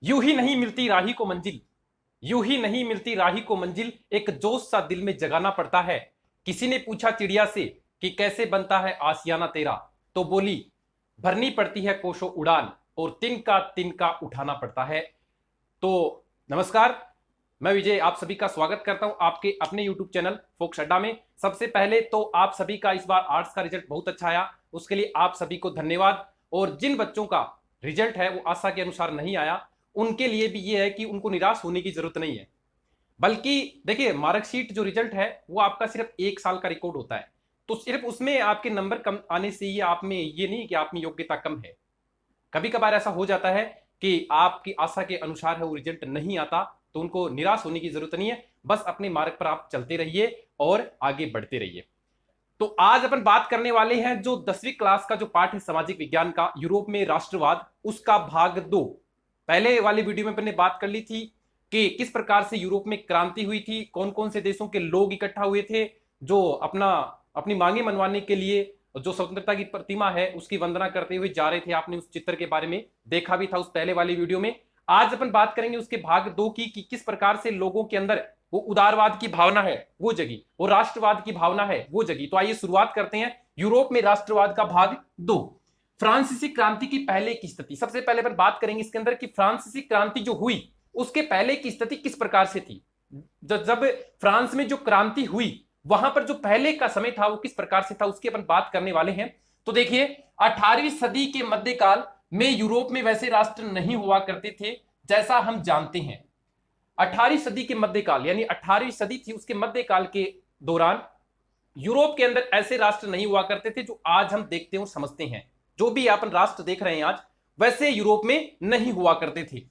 यूं ही नहीं मिलती राही को मंजिल, यूं ही नहीं मिलती राही को मंजिल, एक जोश सा दिल में जगाना पड़ता है। किसी ने पूछा चिड़िया से कि कैसे बनता है आशियाना तेरा, तो बोली भरनी पड़ती है कोशो उड़ान और तिनका उठाना पड़ता है। तो नमस्कार, मैं विजय आप सभी का स्वागत करता हूं आपके अपने यूट्यूब चैनल फोक्स अड्डा में। सबसे पहले तो आप सभी का इस बार आर्ट्स का रिजल्ट बहुत अच्छा आया, उसके लिए आप सभी को धन्यवाद। और जिन बच्चों का रिजल्ट है वो आशा के अनुसार नहीं आया, उनके लिए भी ये है कि उनको निराश होने की जरूरत नहीं है। बल्कि देखिए, मार्कशीट जो रिजल्ट है वो आपका सिर्फ 1 साल का रिकॉर्ड होता है, तो सिर्फ उसमें आपके नंबर कम आने से ये आप में ये नहीं कि आप में योग्यता कम है। कभी कभार ऐसा हो जाता है कि आपकी आशा के अनुसार है वो रिजल्ट नहीं आता, तो उनको निराश होने की जरूरत नहीं है। बस अपने मार्ग पर आप चलते रहिए और आगे बढ़ते रहिए। तो आज अपन बात करने वाले हैं जो 10वीं क्लास का जो पाठ है सामाजिक विज्ञान का, यूरोप में राष्ट्रवाद, उसका भाग 2। पहले वाली वीडियो में अपने बात कर ली थी कि किस प्रकार से यूरोप में क्रांति हुई थी, कौन कौन से देशों के लोग इकट्ठा हुए थे जो अपनी मांगे मनवाने के लिए जो स्वतंत्रता की प्रतिमा है उसकी वंदना करते हुए जा रहे थे। आपने उस चित्र के बारे में देखा भी था उस पहले वाली वीडियो में। आज अपन बात करेंगे उसके भाग 2 की कि किस प्रकार से लोगों के अंदर वो उदारवाद की भावना है वो जगी, वो राष्ट्रवाद की भावना है वो जगी। तो आइए शुरुआत करते हैं यूरोप में राष्ट्रवाद का भाग 2, फ्रांसीसी क्रांति की पहले की स्थिति। सबसे पहले अपन बात करेंगे इसके अंदर कि फ्रांसीसी क्रांति जो हुई उसके पहले की स्थिति किस प्रकार से थी। जब फ्रांस में जो क्रांति हुई वहां पर जो पहले का समय था वो किस प्रकार से था, उसकी अपन बात करने वाले हैं। तो देखिए, 18वीं सदी के मध्यकाल में यूरोप में वैसे राष्ट्र नहीं हुआ करते थे जैसा हम जानते हैं। 18वीं सदी के मध्यकाल यानी 18वीं सदी थी, उसके मध्यकाल के दौरान यूरोप के अंदर ऐसे राष्ट्र नहीं हुआ करते थे जो आज हम देखते हो समझते हैं। जो भी अपन राष्ट्र देख रहे हैं आज, वैसे यूरोप में नहीं हुआ करते थे।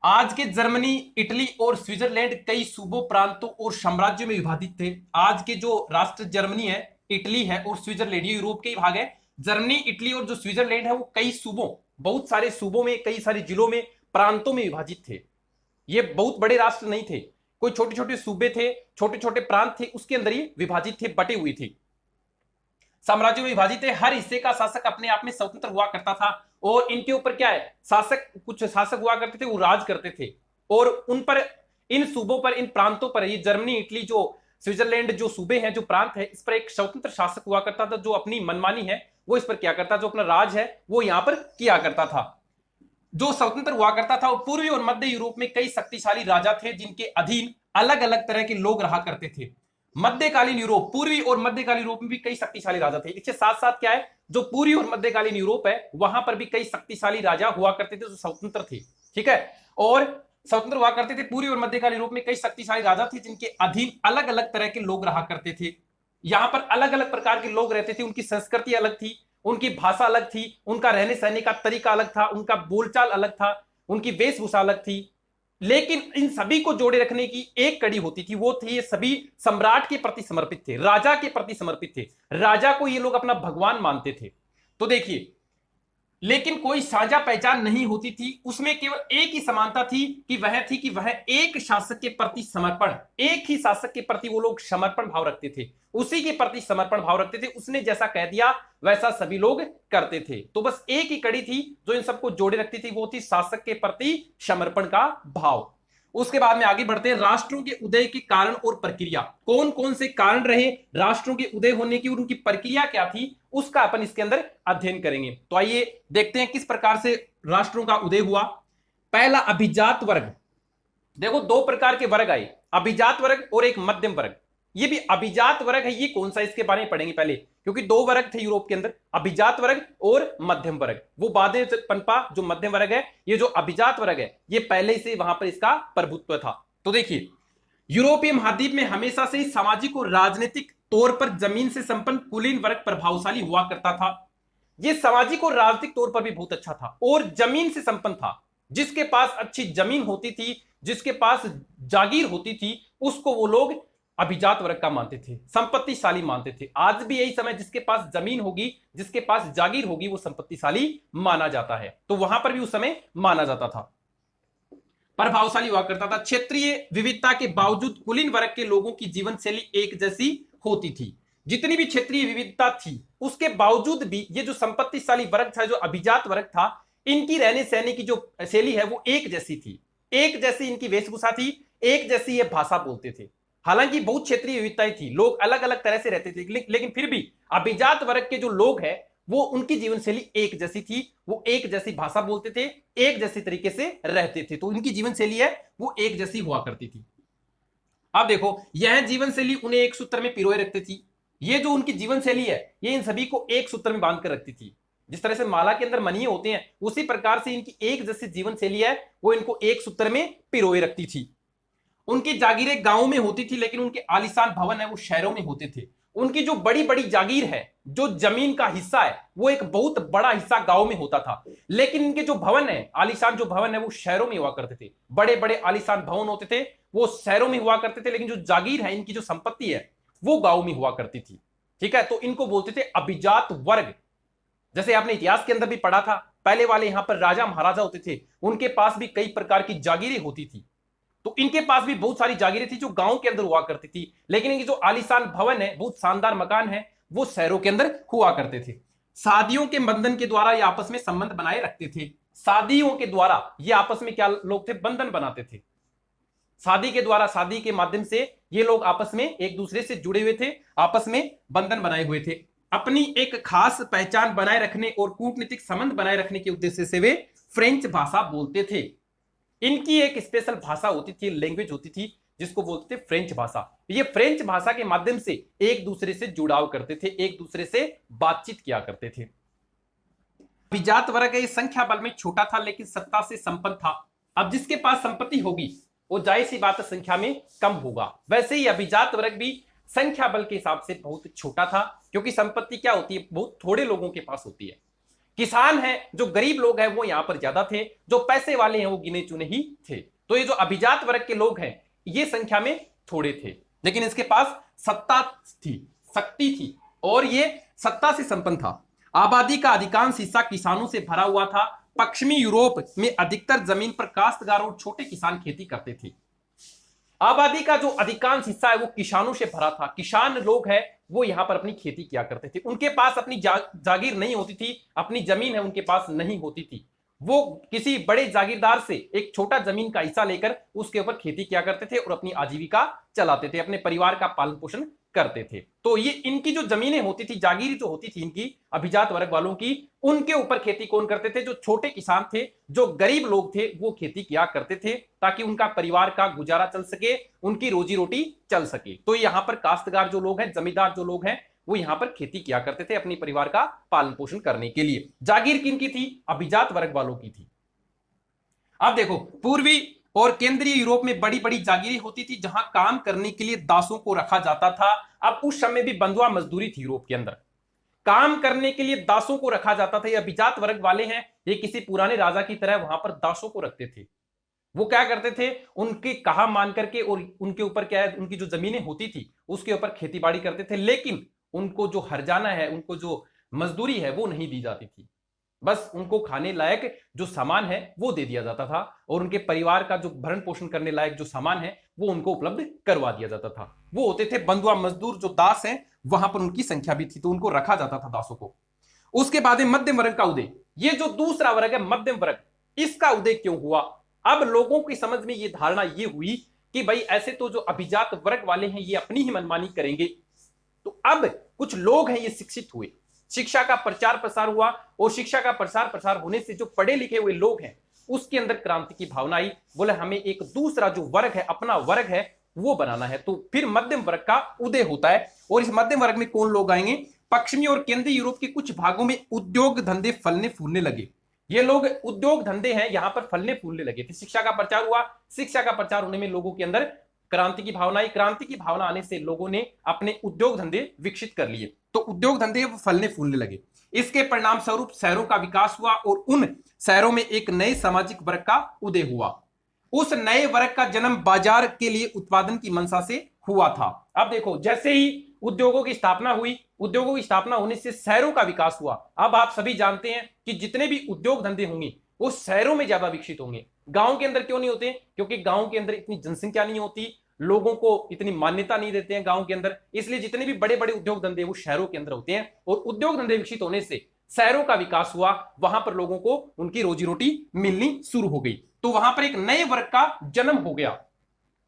आज के जर्मनी, इटली और स्विट्जरलैंड कई सूबों, प्रांतों और साम्राज्यों में विभाजित थे। आज के जो राष्ट्र जर्मनी है, इटली है और स्विट्जरलैंड, ये यूरोप के ही भाग है। जर्मनी, इटली और जो स्विट्जरलैंड है वो कई सूबों, बहुत सारे सूबों में, कई सारे जिलों में, प्रांतों में विभाजित थे। ये बहुत बड़े राष्ट्र नहीं थे, कोई छोटे छोटे सूबे थे, छोटे छोटे प्रांत थे, उसके अंदर ये विभाजित थे, बटे हुए थे, साम्राज्यों में विभाजित थे। हर हिस्से का शासक अपने आप में स्वतंत्र हुआ करता था और इनके ऊपर क्या है, कुछ शासक हुआ करते थे, वो राज करते थे और उन पर, इन सूबों पर, इन प्रांतों पर, ये जर्मनी, इटली, जो स्विट्जरलैंड जो सूबे हैं, जो प्रांत है, इस पर एक स्वतंत्र शासक हुआ करता था जो अपनी मनमानी है वो इस पर क्या करता, जो अपना राज है वो यहां पर किया करता था। जो स्वतंत्र हुआ करता था, पूर्वी और मध्य यूरोप में कई शक्तिशाली राजा थे जिनके अधीन अलग अलग तरह के लोग रहा करते थे। मध्यकालीन यूरोप, पूर्वी और मध्यकालीन यूरोप में भी कई शक्तिशाली राजा थे। इसके साथ साथ क्या है, जो पूर्वी और मध्यकालीन यूरोप है वहां पर भी कई शक्तिशाली राजा हुआ करते थे जो स्वतंत्र थे, ठीक है। और स्वतंत्र हुआ करते थे, पूर्वी और मध्यकालीन यूरोप में कई शक्तिशाली राजा थे जिनके अधीन अलग अलग तरह के लोग रहा करते थे। यहां पर अलग अलग प्रकार के लोग रहते थे, उनकी संस्कृति अलग थी, उनकी भाषा अलग थी, उनका रहने सहने का तरीका अलग था, उनका बोलचाल अलग था, उनकी वेशभूषा अलग थी। लेकिन इन सभी को जोड़े रखने की एक कड़ी होती थी, वो थी ये सभी सम्राट के प्रति समर्पित थे, राजा के प्रति समर्पित थे। राजा को ये लोग अपना भगवान मानते थे। तो देखिए, लेकिन कोई साझा पहचान नहीं होती थी, उसमें केवल एक ही समानता थी कि वह एक शासक के प्रति समर्पण, एक ही शासक के प्रति वो लोग समर्पण भाव रखते थे, उसी के प्रति समर्पण भाव रखते थे। उसने जैसा कह दिया वैसा सभी लोग करते थे। तो बस एक ही कड़ी थी जो इन सबको जोड़े रखती थी, वो थी शासक के प्रति समर्पण का भाव। उसके बाद में आगे बढ़ते हैं, राष्ट्रों के उदय के कारण और प्रक्रिया। कौन कौन से कारण रहे राष्ट्रों के उदय होने की और उनकी प्रक्रिया क्या थी, उसका अपन इसके अंदर अध्ययन करेंगे। तो आइए देखते हैं किस प्रकार से राष्ट्रों का उदय हुआ। पहला, अभिजात वर्ग। देखो, 2 प्रकार के वर्ग आए, अभिजात वर्ग और एक मध्यम वर्ग। ये भी अभिजात वर्ग है, ये कौन सा, इसके बारे में पढ़ेंगे पहले, क्योंकि 2 वर्ग थे यूरोप के अंदर, अभिजात वर्ग और मध्यम वर्ग। वो बाद में पनपा जो मध्यम वर्ग है, ये जो अभिजात वर्ग है ये पहले से वहां पर इसका प्रभुत्व था। तो देखिए, यूरोपीय महाद्वीप में हमेशा से ही सामाजिक और राजनीतिक तौर पर जमीन से संपन्न कुलीन वर्ग प्रभावशाली हुआ करता था। ये सामाजिक और राजनीतिक तौर पर भी बहुत अच्छा था और जमीन से संपन्न था। जिसके पास अच्छी जमीन होती थी, जिसके पास जागीर होती थी, उसको वो लोग अभिजात वर्ग का मानते थे, संपत्तिशाली मानते थे। आज भी यही समय, जिसके पास जमीन होगी, जिसके पास जागीर होगी, वो संपत्तिशाली माना जाता है। तो वहां पर भी उस समय माना जाता था, प्रभावशाली हुआ करता था। क्षेत्रीय विविधता के बावजूद कुलीन वर्ग के लोगों की जीवन शैली एक जैसी होती थी। जितनी भी क्षेत्रीय विविधता थी उसके बावजूद भी ये जो संपत्तिशाली वर्ग था, जो अभिजात वर्ग था, इनकी रहने सहने की जो शैली है वो एक जैसी थी, एक जैसी इनकी वेशभूषा थी, एक जैसी ये भाषा बोलते थे। हालांकि बहुत क्षेत्रीय विविधताएं थी, लोग अलग अलग तरह से रहते थे, लेकिन फिर भी अभिजात वर्ग के जो लोग हैं वो उनकी जीवन शैली एक जैसी थी, वो एक जैसी भाषा बोलते थे, एक जैसी तरीके से रहते थे, तो उनकी जीवन शैली है वो एक जैसी हुआ करती थी। अब देखो यह जीवन शैली उन्हें एक सूत्र में पिरोए रखती थी। ये जो उनकी जीवन शैली है ये इन सभी को एक सूत्र में बांध कर रखती थी। जिस तरह से माला के अंदर मणिये होते हैं उसी प्रकार से इनकी एक जैसी जीवन शैली है वो इनको एक सूत्र में पिरोए रखती थी। उनकी जागीरें गांवों में होती थी, लेकिन उनके आलीशान भवन है वो शहरों में होते थे। उनकी जो बड़ी बड़ी जागीर है, जो जमीन का हिस्सा है, वो एक बहुत बड़ा हिस्सा गांव में होता था, लेकिन इनके जो भवन है, आलीशान जो भवन है वो शहरों में हुआ करते थे। बड़े बड़े आलीशान भवन होते थे वो शहरों में हुआ करते थे, लेकिन जो जागीर है, इनकी जो संपत्ति है वो गांव में हुआ करती थी। ठीक है, तो इनको बोलते थे अभिजात वर्ग। जैसे आपने इतिहास के अंदर भी पढ़ा था, पहले वाले यहां पर राजा महाराजा होते थे, उनके पास भी कई प्रकार की जागीरें होती थी, तो इनके पास भी बहुत सारी जागीरें थी जो गांव के अंदर हुआ करती थी, लेकिन इनकी जो आलीशान भवन है, बहुत शानदार मकान है, वो शहरों के अंदर हुआ करते थे। शादियों के बंधन के द्वारा ये आपस में संबंध बनाए रखते थे। शादियों के द्वारा ये आपस में क्या लोग थे, बंधन बनाते थे। शादी के द्वारा, शादी के माध्यम से ये लोग आपस में एक दूसरे से जुड़े हुए थे, आपस में बंधन बनाए हुए थे। अपनी एक खास पहचान बनाए रखने और कूटनीतिक संबंध बनाए रखने के उद्देश्य से वे फ्रेंच भाषा बोलते थे। इनकी एक स्पेशल भाषा होती थी, लैंग्वेज होती थी, जिसको बोलते थे फ्रेंच भाषा। ये फ्रेंच भाषा के माध्यम से एक दूसरे से जुड़ाव करते थे, एक दूसरे से बातचीत किया करते थे। अभिजात वर्ग संख्या बल में छोटा था लेकिन सत्ता से संपन्न था। अब जिसके पास संपत्ति होगी वो जाहिर सी बात संख्या में कम होगा। वैसे ही अभिजात वर्ग भी संख्या बल के हिसाब से बहुत छोटा था, क्योंकि संपत्ति क्या होती है, बहुत थोड़े लोगों के पास होती है। किसान है, जो गरीब लोग हैं वो यहां पर ज्यादा थे, जो पैसे वाले हैं वो गिने चुने ही थे। तो ये जो अभिजात वर्ग के लोग हैं ये संख्या में थोड़े थे, लेकिन इसके पास सत्ता थी, शक्ति थी, और ये सत्ता से संपन्न था। आबादी का अधिकांश हिस्सा किसानों से भरा हुआ था। पश्चिमी यूरोप में अधिकतर जमीन पर काश्तकार और छोटे किसान खेती करते थे। आबादी का जो अधिकांश हिस्सा है वो किसानों से भरा था। किसान लोग हैं वो यहां पर अपनी खेती किया करते थे। उनके पास अपनी जागीर नहीं होती थी, अपनी जमीन है उनके पास नहीं होती थी। वो किसी बड़े जागीरदार से एक छोटा जमीन का हिस्सा लेकर उसके ऊपर खेती किया करते थे और अपनी आजीविका चलाते थे, अपने परिवार का पालन पोषण करते थे। तो ये इनकी जो जमीनें होती थी, जागीर जो होती थी इनकी अभिजात वर्ग वालों की, उनके ऊपर खेती कौन करते थे, जो छोटे किसान थे, जो गरीब लोग थे, वो खेती किया करते थे ताकि उनका परिवार का गुजारा चल सके, उनकी रोजी रोटी चल सके। तो यहां पर काश्तकार जो लोग हैं, जमींदार जो लोग हैं, वो यहां पर खेती किया करते थे अपने परिवार का पालन पोषण करने के लिए। जागीर किनकी थी, अभिजात वर्ग वालों की थी। अब देखो, पूर्वी और केंद्रीय यूरोप में बड़ी बड़ी जागीरें होती थी जहां काम करने के लिए दासों को रखा जाता था। अब उस समय भी बंधुआ मजदूरी थी यूरोप के अंदर, काम करने के लिए दासों को रखा जाता था। ये अभिजात वर्ग वाले हैं, ये किसी पुराने राजा की तरह वहां पर दासों को रखते थे। वो क्या करते थे, उनके कहा मान करके, और उनके ऊपर क्या है, उनकी जो जमीनें होती थी उसके ऊपर खेती बाड़ी करते थे, लेकिन उनको जो हर्जाना है, उनको जो मजदूरी है वो नहीं दी जाती थी। बस उनको खाने लायक जो सामान है वो दे दिया जाता था, और उनके परिवार का जो भरण पोषण करने लायक जो सामान है वो उनको उपलब्ध करवा दिया जाता था। वो होते थे बंधुआ मजदूर, जो दास हैं, वहां पर उनकी संख्या भी थी, तो उनको रखा जाता था दासों को। उसके बाद मध्यम वर्ग का उदय। ये जो दूसरा वर्ग है मध्यम वर्ग, इसका उदय क्यों हुआ? अब लोगों की समझ में ये धारणा ये हुई कि भाई ऐसे तो जो अभिजात वर्ग वाले हैं ये अपनी ही मनमानी करेंगे, तो अब कुछ लोग हैं ये शिक्षित हुए, शिक्षा का प्रचार प्रसार हुआ, और शिक्षा का प्रसार प्रसार होने से जो पढ़े लिखे हुए लोग हैं उसके अंदर क्रांति की भावना आई। बोले हमें एक दूसरा जो वर्ग है, अपना वर्ग है, वो बनाना है। तो फिर मध्यम वर्ग का उदय होता है, और इस मध्यम वर्ग में कौन लोग आएंगे? पश्चिमी और केंद्रीय यूरोप के कुछ भागों में उद्योग धंधे फलने फूलने लगे। ये लोग उद्योग धंधे हैं यहां पर फलने फूलने लगे थे। शिक्षा का प्रचार हुआ, शिक्षा का प्रचार होने में लोगों के अंदर क्रांति की भावना आई। क्रांति की भावना आने से लोगों ने अपने उद्योग धंधे विकसित कर लिए, तो उद्योग धंधे वो फलने फूलने लगे। इसके परिणाम स्वरूप शहरों का विकास हुआ, और उन शहरों में एक नए सामाजिक वर्ग का उदय हुआ। उस नए वर्ग का जन्म बाजार के लिए उत्पादन की मंशा से हुआ था। अब देखो, जैसे ही उद्योगों की स्थापना हुई, उद्योगों की स्थापना होने से शहरों का विकास हुआ। अब आप सभी जानते हैं कि जितने भी उद्योग धंधे होंगे वो शहरों में ज्यादा विकसित होंगे। गांव के अंदर क्यों नहीं होते? क्योंकि गांव के अंदर इतनी जनसंख्या नहीं होती, लोगों को इतनी मान्यता नहीं देते हैं गांव के अंदर, इसलिए जितने भी बड़े बड़े उद्योग धंधे वो शहरों के अंदर होते हैं। और उद्योग धंधे विकसित होने से शहरों का विकास हुआ, वहां पर लोगों को उनकी रोजी रोटी मिलनी शुरू हो गई। तो वहां पर एक नए वर्ग का जन्म हो गया।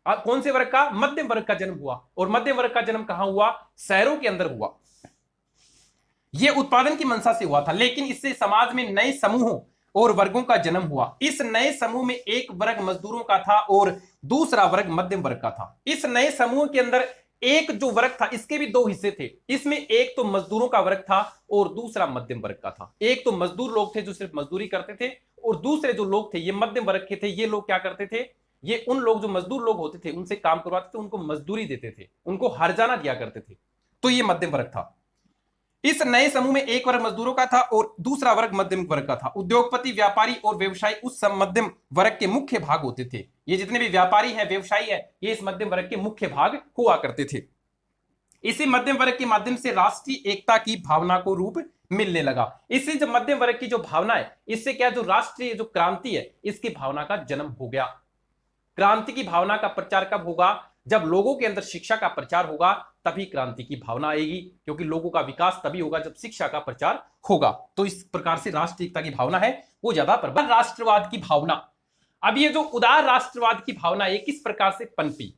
कौन से वर्ग का? मध्यम वर्ग का जन्म हुआ। और मध्यम वर्ग का जन्म कहां हुआ? शहरों के अंदर हुआ। यह उत्पादन की मंशा से हुआ था, लेकिन इससे समाज में नए समूहों और वर्गों का जन्म हुआ। इस नए समूह में एक वर्ग मजदूरों का था और दूसरा वर्ग मध्यम वर्ग का था। इस नए समूह के अंदर एक जो वर्ग था, इसके भी दो हिस्से थे। इसमें एक तो मजदूरों का वर्ग था और दूसरा मध्यम वर्ग का था। एक तो मजदूर लोग थे जो सिर्फ मजदूरी करते थे, और दूसरे जो लोग थे ये मध्यम वर्ग के थे। ये लोग क्या करते थे? ये उन लोग जो मजदूर लोग होते थे उनसे काम करवाते थे, उनको मजदूरी देते थे, उनको हर्जाना दिया करते थे। तो ये मध्यम वर्ग था। इस नए समूह में एक वर्ग मजदूरों का था और दूसरा वर्ग मध्यम वर्ग का था। उद्योगपति, व्यापारी और व्यवसायी उस मध्यम वर्ग के मुख्य भाग होते थे। ये जितने भी व्यापारी हैं, व्यवसायी है, ये इस मध्यम वर्ग के मुख्य भाग हुआ करते थे। इसी मध्यम वर्ग के माध्यम से राष्ट्रीय एकता की भावना को रूप मिलने लगा। इससे जो मध्यम वर्ग की जो भावना है, इससे क्या जो राष्ट्रीय जो क्रांति है, इसकी भावना का जन्म हो गया। क्रांति की भावना का प्रचार कब होगा? जब लोगों के अंदर शिक्षा का प्रचार होगा, तभी क्रांति की भावना आएगी, क्योंकि लोगों का विकास तभी होगा जब शिक्षा का प्रचार होगा। तो इस प्रकार से राष्ट्रीय एकता की भावना है वो ज्यादा प्रबल। राष्ट्रवाद की भावना, अब ये जो उदार राष्ट्रवाद की भावना है किस प्रकार से पनपी,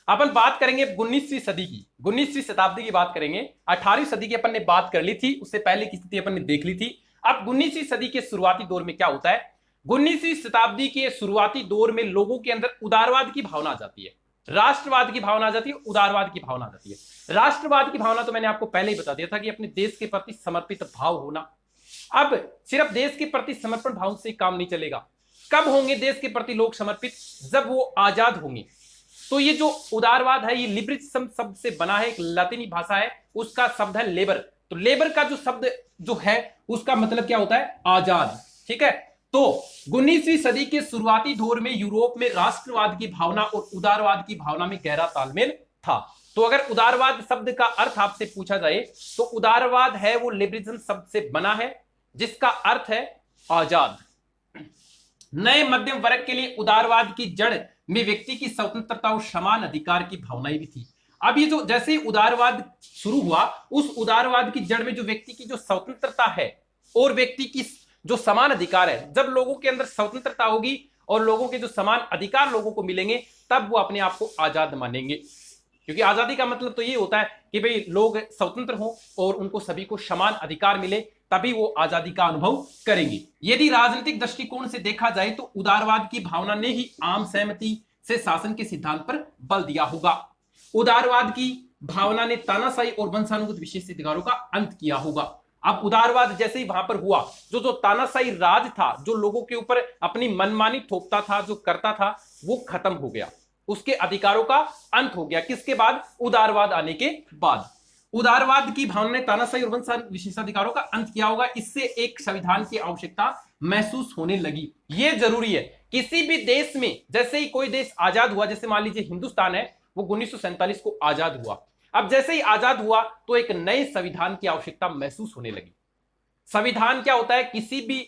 अपन बात करेंगे 19वीं सदी की, 19वीं शताब्दी की बात करेंगे। 18वीं सदी की अपन ने बात कर ली थी, उससे पहले की स्थिति अपन ने देख ली थी। अब 19वीं सदी के शुरुआती दौर में क्या होता है? 19वीं शताब्दी के शुरुआती दौर में लोगों के अंदर उदारवाद की भावना आ जाती है, राष्ट्रवाद की भावना आ जाती है, उदारवाद की भावना आ जाती है। राष्ट्रवाद की भावना तो मैंने आपको पहले ही बता दिया था कि अपने देश के प्रति समर्पित भाव होना। अब सिर्फ देश के प्रति समर्पण भाव से काम नहीं चलेगा। कब होंगे देश के प्रति लोग समर्पित? जब वो आजाद होंगे। तो ये जो उदारवाद है ये लिबरलिज्म शब्द से बना है, एक लातिनी भाषा है, उसका शब्द है लेबर। तो लेबर का जो शब्द जो है उसका मतलब क्या होता है? आजाद। ठीक है। तो 19वीं सदी के शुरुआती दौर में यूरोप में राष्ट्रवाद की भावना और उदारवाद की भावना में गहरा तालमेल था। तो अगर उदारवाद शब्द का अर्थ आपसे पूछा जाए तो उदारवाद है वो लिबरलिज्म शब्द से बना है जिसका अर्थ है आजाद। नए मध्यम वर्ग के लिए उदारवाद की जड़ में व्यक्ति की स्वतंत्रता और समान अधिकार की भावनाएं भी थी। अब ये जो जैसे ही उदारवाद शुरू हुआ, उस उदारवाद की जड़ में जो व्यक्ति की जो स्वतंत्रता है और व्यक्ति की जो समान अधिकार है, जब लोगों के अंदर स्वतंत्रता होगी और लोगों के जो समान अधिकार लोगों को मिलेंगे, तब वो अपने आप को आजाद मानेंगे। क्योंकि आजादी का मतलब तो ये होता है कि भाई लोग स्वतंत्र हों और उनको सभी को समान अधिकार मिले, तभी वो आजादी का अनुभव करेंगे। यदि राजनीतिक दृष्टिकोण से देखा जाए तो उदारवाद की भावना ने ही आम सहमति से शासन के सिद्धांत पर बल दिया होगा। उदारवाद की भावना ने तानाशाही और वंशानुगत विशेषाधिकारों का अंत किया होगा। अब उदारवाद जैसे ही वहां पर हुआ, जो तानाशाही राज था, जो लोगों के ऊपर अपनी मनमानी थोपता था, जो करता था, वो खत्म हो गया, उसके अधिकारों का अंत हो गया। किसके बाद? उदारवाद आने के बाद। उदारवाद की भावना ने तानाशाही और वंश विशेषाधिकारों का अंत किया होगा। इससे एक संविधान की आवश्यकता महसूस होने लगी। यह जरूरी है किसी भी देश में, जैसे ही कोई देश आजाद हुआ, जैसे मान लीजिए हिंदुस्तान है, वो 1947 को आजाद हुआ। अब जैसे ही आजाद हुआ तो एक नए संविधान की आवश्यकता महसूस होने लगी। संविधान क्या होता है? किसी भी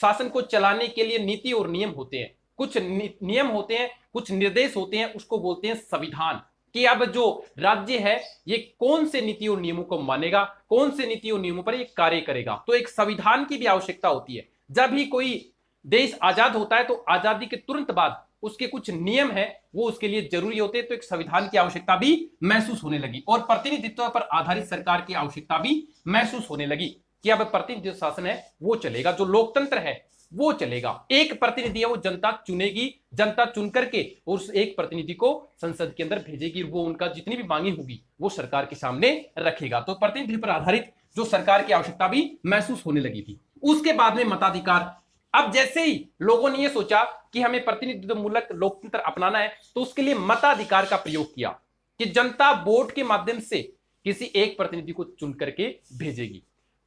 शासन को चलाने के लिए नीति और नियम होते हैं, कुछ नियम होते हैं, कुछ निर्देश होते हैं, उसको बोलते हैं संविधान। कि अब जो राज्य है ये कौन से नीति और नियमों को मानेगा, कौन से नीति और नियमों पर ये कार्य करेगा। तो एक संविधान की भी आवश्यकता होती है। जब भी कोई देश आजाद होता है तो आजादी के तुरंत बाद उसके कुछ नियम है वो उसके लिए जरूरी होते हैं। तो एक संविधान की आवश्यकता भी महसूस होने लगी और प्रतिनिधित्व पर आधारित सरकार की आवश्यकता भी महसूस होने लगी कि अब प्रतिनिधि शासन है वो चलेगा, जो लोकतंत्र है वो चलेगा। एक प्रतिनिधि है वो जनता चुनेगी, जनता चुन करके उस एक प्रतिनिधि को संसद के अंदर भेजेगी, वो उनका जितनी भी मांगी होगी वो सरकार के सामने रखेगा। तो प्रतिनिधि पर आधारित जो सरकार की आवश्यकता भी महसूस होने लगी थी। उसके बाद में मताधिकार। अब जैसे ही लोगों ने यह सोचा कि हमें प्रतिनिधित्व मूलक लोकतंत्र अपनाना है तो उसके लिए मताधिकार का प्रयोग किया कि जनता वोट के माध्यम से किसी एक प्रतिनिधि को चुन करके भेजेगी।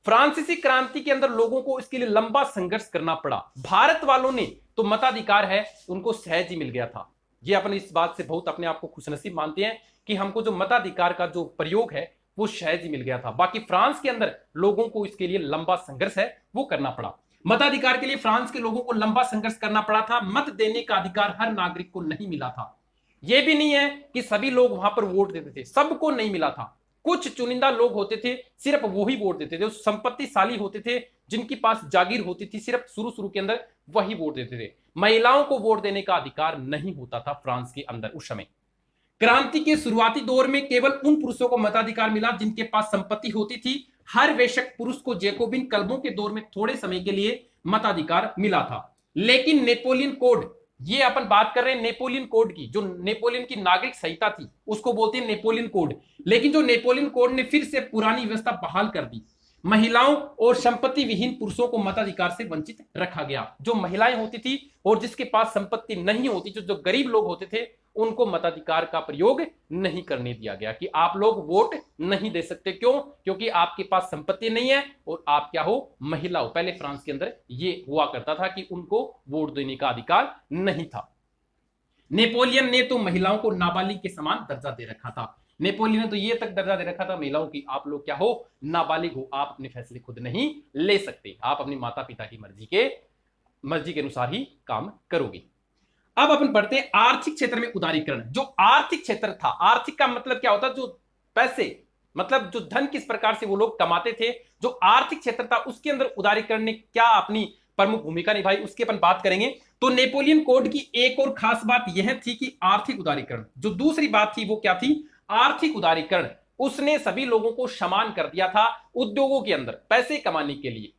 फ्रांसीसी क्रांति के अंदर लोगों को इसके लिए लंबा संघर्ष करना पड़ा। भारत वालों ने तो मताधिकार है उनको सहज ही मिल गया था। ये अपन इस बात से बहुत अपने आप को खुशनसीब मानते हैं कि हमको जो मताधिकार का जो प्रयोग है वो सहज ही मिल गया था। बाकी फ्रांस के अंदर लोगों को इसके लिए लंबा संघर्ष है वो करना पड़ा। मताधिकार के लिए फ्रांस के लोगों को लंबा संघर्ष करना पड़ा था। मत देने का अधिकार हर नागरिक को नहीं मिला था। यह भी नहीं है कि सभी लोग वहां पर वोट देते थे, सबको नहीं मिला था। कुछ चुनिंदा लोग होते थे, सिर्फ वो ही वोट देते थे, जो संपत्तिशाली होते थे, जिनके पास जागीर होती थी, सिर्फ शुरू शुरू के अंदर वही वोट देते थे। महिलाओं को वोट देने का अधिकार नहीं होता था फ्रांस के अंदर उस समय। क्रांति के शुरुआती दौर में केवल उन पुरुषों को मताधिकार मिला जिनके पास संपत्ति होती थी। हर वेश्यक पुरुष को जैकोबिन क्लबों के दौर में थोड़े समय के लिए मताधिकार मिला था। लेकिन नेपोलियन कोड, ये अपन बात कर रहे हैं नेपोलियन कोड की, जो नेपोलियन की नागरिक संहिता थी उसको बोलते हैं नेपोलियन कोड। लेकिन जो नेपोलियन कोड ने फिर से पुरानी व्यवस्था बहाल कर दी। महिलाओं और संपत्ति विहीन पुरुषों को मताधिकार से वंचित रखा गया। जो महिलाएं होती थी और जिसके पास संपत्ति नहीं होती, जो गरीब लोग होते थे, उनको मताधिकार का प्रयोग नहीं करने दिया गया कि आप लोग वोट नहीं दे सकते। क्यों? क्योंकि आपके पास संपत्ति नहीं है और आप क्या हो, महिला हो। पहले फ्रांस के अंदर ये हुआ करता था कि उनको वोट देने का अधिकार नहीं था। नेपोलियन ने तो महिलाओं को नाबालिग के समान दर्जा दे रखा था। नेपोलियन ने तो ये तक दर्जा दे रखा था महिलाओं की, आप लोग क्या हो, नाबालिग हो, आप अपने फैसले खुद नहीं ले सकते, आप अपने माता पिता की मर्जी के अनुसार ही काम करोगे। अब अपन पढ़ते हैं आर्थिक क्षेत्र में उदारीकरण। जो आर्थिक क्षेत्र था, आर्थिक का मतलब क्या होता है, जो पैसे, मतलब जो धन किस प्रकार से वो लोग कमाते थे, जो आर्थिक क्षेत्र था उसके अंदर उदारीकरण ने क्या अपनी प्रमुख भूमिका निभाई, उसकी अपन बात करेंगे। तो नेपोलियन कोड की एक और खास बात यह थी कि आर्थिक उदारीकरण, जो दूसरी बात थी वो क्या थी, आर्थिक उदारीकरण। उसने सभी लोगों को समान कर दिया था उद्योगों के अंदर पैसे कमाने के लिए।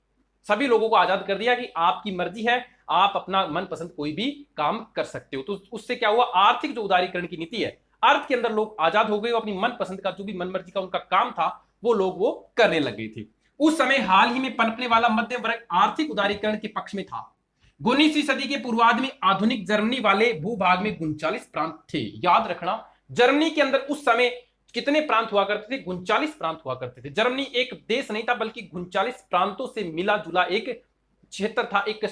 सभी लोगों को आजाद कर दिया कि आपकी मर्जी है, आप अपना मनपसंद कोई भी काम कर सकते हो। तो उससे क्या हुआ, आर्थिक जो उदारीकरण की नीति है, अर्थ के अंदर लोग आजाद हो गए, अपनी मनपसंद का जो भी मनमर्जी का उनका काम था वो लोग वो करने लग गए थे। उस समय हाल ही में पनपने वाला मध्यम वर्ग आर्थिक उदारीकरण के पक्ष में था। 19वीं सदी के पूर्वार्ध में आधुनिक जर्मनी वाले भूभाग में 39 प्रांत थे। याद रखना, जर्मनी के अंदर उस समय कितने प्रांत हुआ करते थे, 39 प्रांत हुआ करते थे। जर्मनी एक देश नहीं था बल्कि 39 प्रांतों से मिला जुला एक क्षेत्र था, एक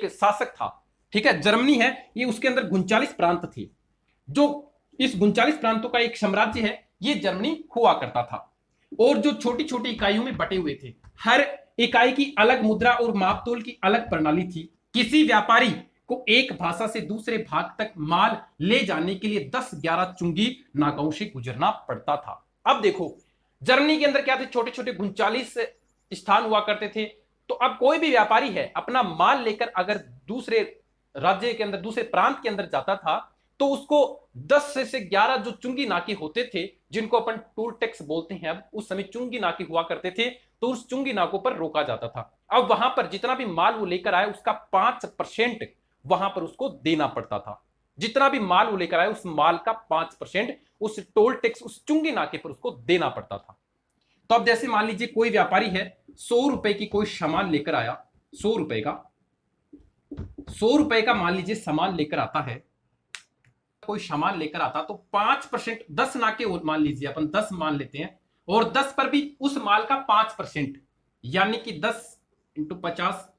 शासक था। ठीक है, जर्मनी है ये, उसके अंदर 39 प्रांत थे। जो इस 39 प्रांतों का एक साम्राज्य है, ये जर्मनी हुआ करता था। और जो छोटी छोटी इकाइयों में बटे हुए थे, हर इकाई की अलग मुद्रा और मापतोल की अलग प्रणाली थी। किसी व्यापारी को एक भाषा से दूसरे भाग तक माल ले जाने के लिए 10-11 चुंगी नाकाओं से गुजरना पड़ता था। अब देखो, जर्मनी के अंदर क्या थे, छोटे छोटे 39 स्थान हुआ करते थे। तो अब कोई भी व्यापारी है अपना माल लेकर अगर दूसरे राज्य के अंदर, दूसरे प्रांत के अंदर जाता था, तो उसको 10 से 11 जो चुंगी नाके होते थे, जिनको अपन टोल टैक्स बोलते हैं, अब उस समय चुंगी नाके हुआ करते थे, तो उस चुंगी नाकों पर रोका जाता था। अब वहां पर जितना भी माल वो लेकर आए उसका 5% वहां पर उसको देना पड़ता था। जितना भी माल वो लेकर आए उस माल का 5% उस टोल टैक्स, उस चुंगी नाके पर उसको देना पड़ता था। तो अब जैसे मान लीजिए कोई व्यापारी है, 100 रुपए की कोई सामान लेकर आया, 100 रुपए का मान लीजिए सामान लेकर आता है, कोई सामान लेकर आता, तो 5%, 10 नाके मान लीजिए, अपन 10 मान लेते हैं, और 10 पर भी उस माल का 5%, यानी कि 10 × 50,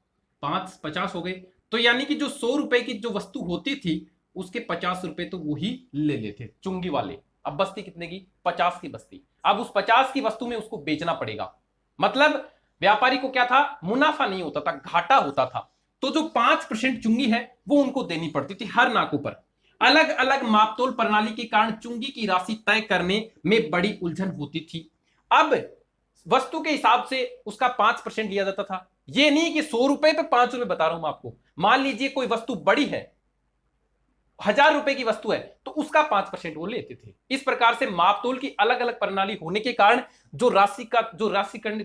50 हो गए। तो यानी कि जो 100 रुपए की जो वस्तु होती थी उसके 50 रुपए तो वो ही ले लेते चुंगी वाले। अब बस्ती कितने की, 50 की बस्ती। अब उस 50 की वस्तु में उसको बेचना पड़ेगा। मतलब व्यापारी को क्या था, मुनाफा नहीं होता था, घाटा होता था। तो जो 5% चुंगी है वो उनको देनी पड़ती थी हर नाकों पर। अलग अलग मापतोल प्रणाली के कारण चुंगी की राशि तय करने में बड़ी उलझन होती थी। अब वस्तु के हिसाब से उसका 5% लिया जाता था। ये नहीं कि 100 रुपए पे 5 रुपए बता रहा हूं मैं आपको। मान लीजिए कोई वस्तु बड़ी है, 1000 रुपए की वस्तु है, तो उसका 5% वो लेते थे। इस प्रकार से मापतोल की अलग अलग प्रणाली होने के कारण जो राशि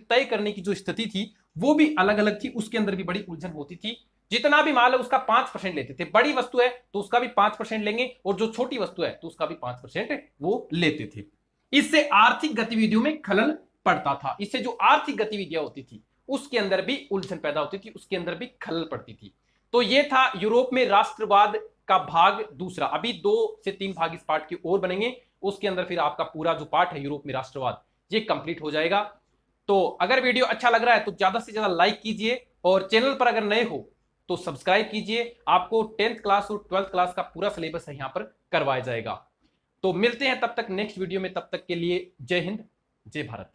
तय करने की जो स्थिति थी वो भी अलग अलग थी, उसके अंदर भी बड़ी उलझन होती थी। जितना भी माल है उसका 5% लेते थे। बड़ी वस्तु है तो उसका भी 5% लेंगे, और जो छोटी वस्तु है तो उसका भी 5% वो लेते थे। इससे आर्थिक गतिविधियों में खलल पड़ता था। इससे जो आर्थिक गतिविधियां होती थी उसके अंदर भी उलझन पैदा होती थी, उसके अंदर भी खलल पड़ती थी। तो ये था यूरोप में राष्ट्रवाद का भाग दूसरा। अभी 2 से 3 भाग इस पार्ट की ओर बनेंगे, उसके अंदर फिर आपका पूरा जो पार्ट है यूरोप में राष्ट्रवाद, ये कंप्लीट हो जाएगा। तो अगर वीडियो अच्छा लग रहा है तो ज्यादा से ज्यादा लाइक कीजिए, और चैनल पर अगर नए हो तो सब्सक्राइब कीजिए। आपको 10th क्लास और 12th क्लास का पूरा सिलेबस यहां पर करवाया जाएगा। तो मिलते हैं तब तक नेक्स्ट वीडियो में, तब तक के लिए जय हिंद, जय भारत।